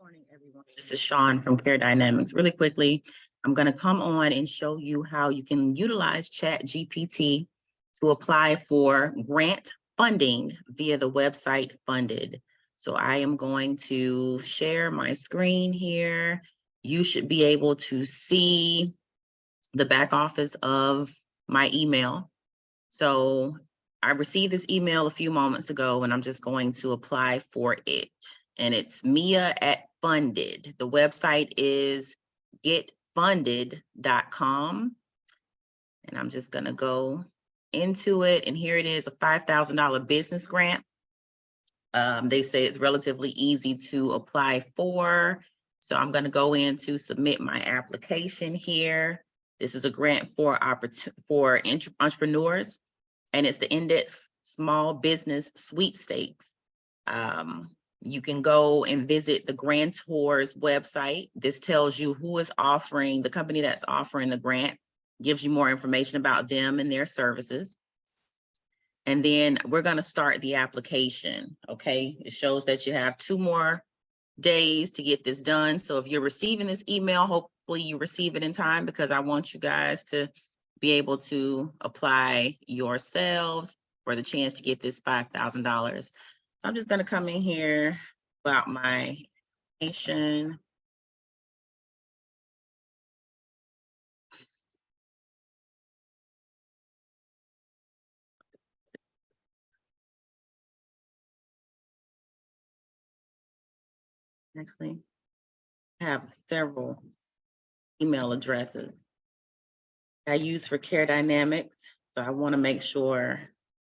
Morning, everyone. This is Sean from Care Dynamics. Really quickly, I'm going to come on and show you how you can utilize ChatGPT to apply for grant funding via the website Fundid. So I am going to share my screen here. You should be able to see the back office of my email. So I received this email a few moments ago, and I'm just going to apply for it. And it's Mia at Fundid. The website is getfundid.com. And I'm just going to go into it. And here it is, a $5,000 business grant. They say it's relatively easy to apply for. So I'm going to go in to submit my application here. This is a grant for entrepreneurs, and it's the Index Small Business Sweepstakes. You can go and visit the grantor's website. This tells you who is offering, the company that's offering the grant, gives you more information about them and their services. And then we're going to start the application, okay? It shows that you have 2 more days to get this done. So if you're receiving this email, hopefully you receive it in time, because I want you guys to be able to apply yourselves for the chance to get this $5,000. So I'm just going to come in here about my application. Actually, I have several email addresses I use for Care Dynamics. So I want to make sure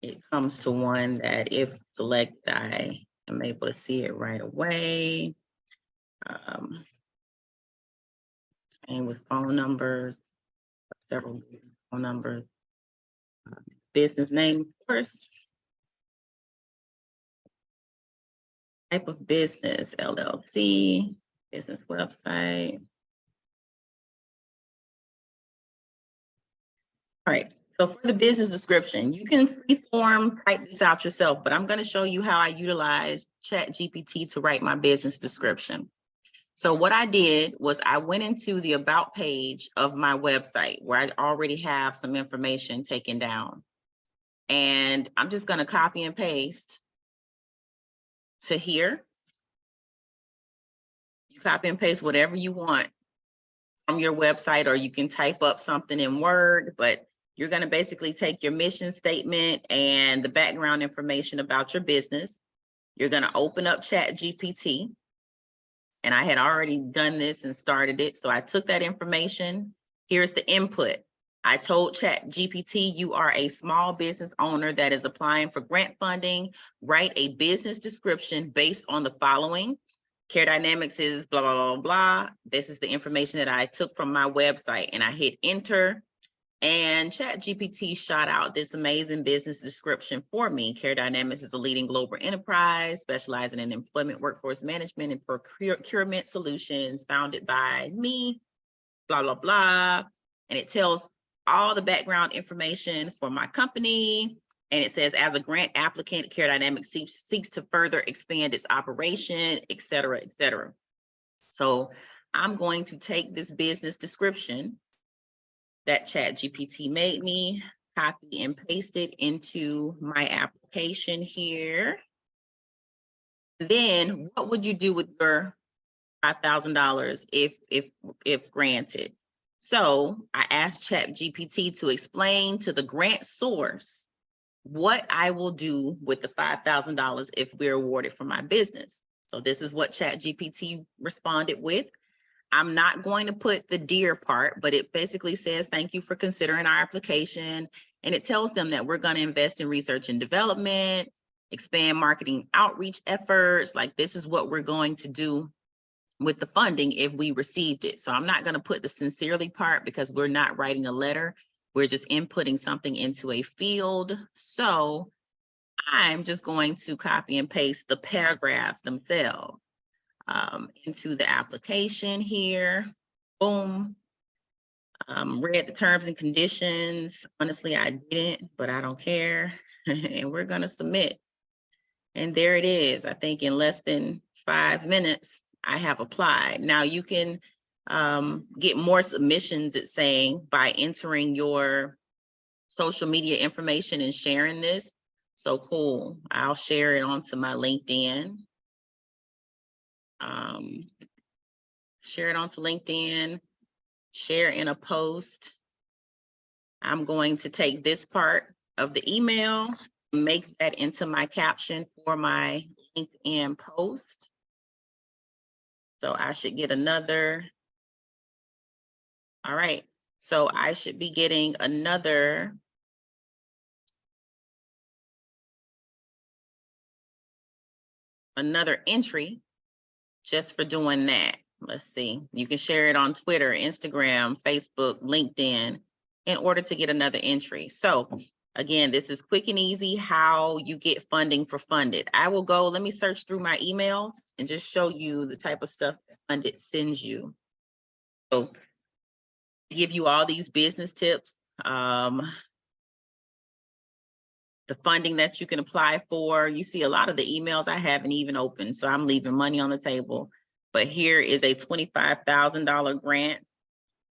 it comes to one that if selected, I am able to see it right away. And with phone numbers, several phone numbers, business name, of course, type of business, LLC, business website. All right, so for the business description, you can freeform type this out yourself, but I'm going to show you how I utilize ChatGPT to write my business description. So what I did was I went into the about page of my website where I already have some information taken down. And I'm just going to copy and paste to here. You copy and paste whatever you want from your website, or you can type up something in Word, but you're going to basically take your mission statement and the background information about your business. You're going to open up ChatGPT. And I had already done this and started it. So I took that information. Here's the input. I told ChatGPT, you are a small business owner that is applying for grant funding. Write a business description based on the following. Care Dynamics is blah, blah, blah, blah. This is the information that I took from my website, and I hit enter. And ChatGPT shot out this amazing business description for me. Care Dynamics is a leading global enterprise specializing in employment, workforce management, and procurement solutions, founded by me, blah, blah, blah. And it tells all the background information for my company. And it says, as a grant applicant, Care Dynamics seeks to further expand its operation, et cetera, et cetera. So I'm going to take this business description that ChatGPT made me, copy and paste it into my application here. Then what would you do with your $5,000 if granted? So I asked ChatGPT to explain to the grant source what I will do with the $5,000 if we're awarded for my business. So this is what ChatGPT responded with. I'm not going to put the dear part, but it basically says, thank you for considering our application. And it tells them that we're going to invest in research and development, expand marketing outreach efforts. Like, this is what we're going to do with the funding if we received it. So I'm not going to put the sincerely part, because we're not writing a letter. We're just inputting something into a field. So I'm just going to copy and paste the paragraphs themselves into the application here. Boom. Read the terms and conditions. Honestly, I didn't, but I don't care. And we're going to submit. And there it is. I think in less than 5 minutes, I have applied. Now you can get more submissions, it's saying, by entering your social media information and sharing this. So cool. I'll share it onto my LinkedIn. Share it onto LinkedIn, share in a post. I'm going to take this part of the email, make that into my caption for my LinkedIn post. So I should get another. All right. So I should be getting another entry just for doing that. Let's see. You can share it on Twitter, Instagram, Facebook, LinkedIn in order to get another entry. So again, this is quick and easy how you get funding for Fundid. I will go, let me search through my emails and just show you the type of stuff that Fundid sends you. So I give you all these business tips, the funding that you can apply for. You see a lot of the emails I haven't even opened, so I'm leaving money on the table. But here is a $25,000 grant.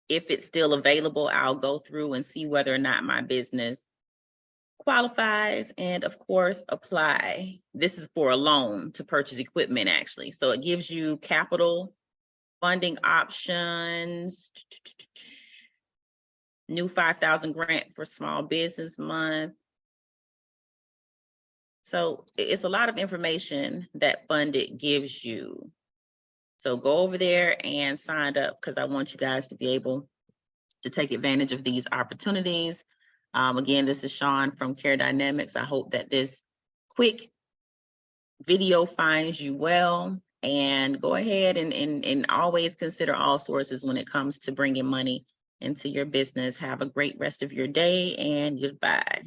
If it's still available, I'll go through and see whether or not my business qualifies and of course apply. This is for a loan to purchase equipment actually. So it gives you capital funding options, new 5,000 grant for small business month. So it's a lot of information that Fundid gives you. So go over there and sign up because I want you guys to be able to take advantage of these opportunities. Again, this is Sean from Care Dynamics. I hope that this quick video finds you well, and go ahead and always consider all sources when it comes to bringing money into your business. Have a great rest of your day and goodbye.